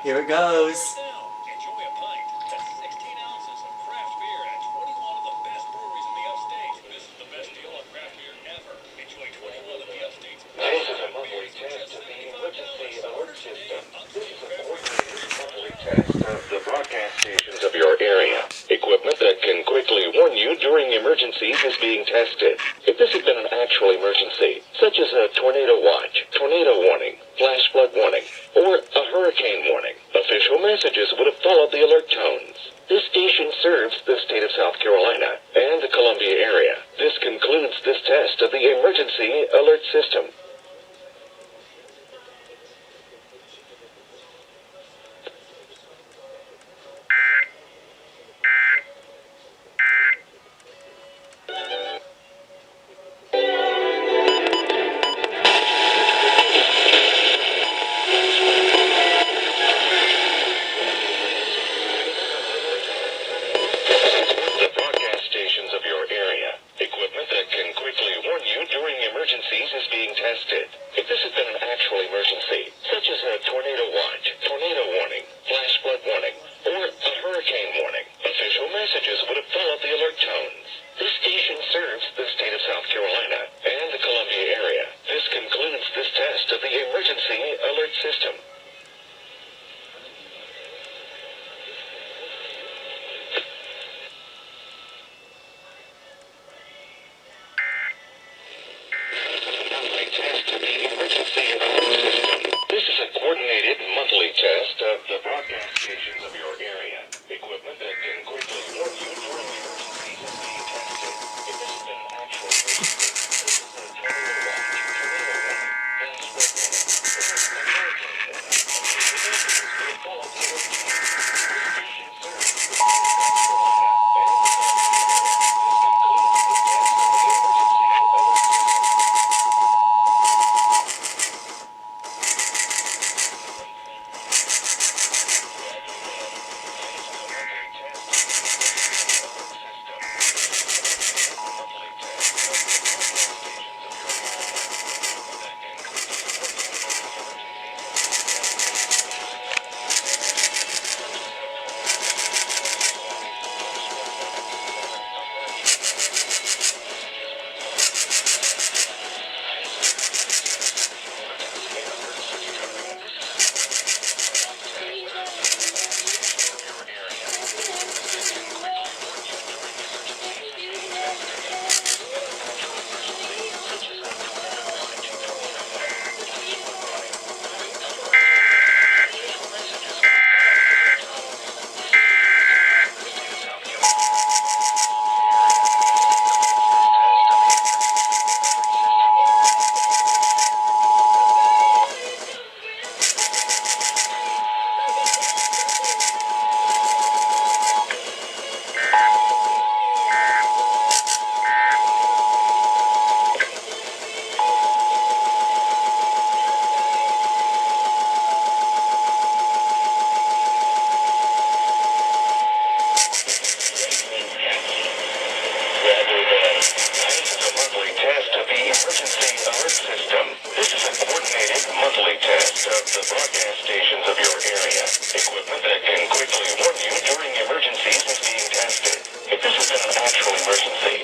Here it goes. Now, enjoy a pint. That's 16 ounces of craft beer at 21 of the best breweries in the upstate. This is the best deal on craft beer ever. Enjoy 21 of the upstate's This is a monthly test of the emergency alert system. This is a coordinated monthly test of the broadcast stations of your area. Equipment that can quickly warn you during emergencies is being tested. If this had been an actual emergency, such as a tornado watch, tornado warning, flash flood warning, or a hurricane warning, official messages would have followed the alert tones. This station serves the state of South Carolina and the Columbia area. This concludes this test of the emergency alert system. Emergencies is being tested. If this had been an actual emergency, such as a tornado watch, tornado warning, flash flood warning, or a hurricane warning, official messages would have followed the alert tones. This station serves the state of South Carolina and the Columbia area. This concludes this test of the emergency alert system. This is a coordinated monthly test of the broadcast stations of your area. Equipment that can quickly warn you during emergencies is being tested. If this has been an actual emergency, this is a tornado watch, tornado warning, flash flood warning, or a hurricane warning. Official messages will follow the alert tones. This station serves the state of South Carolina and the Columbia area. This concludes the test of the emergency alert system. Emergency alert system. This is a coordinated monthly test of the broadcast stations of your area. Equipment that can quickly warn you during emergencies is being tested. If this has been an actual emergency,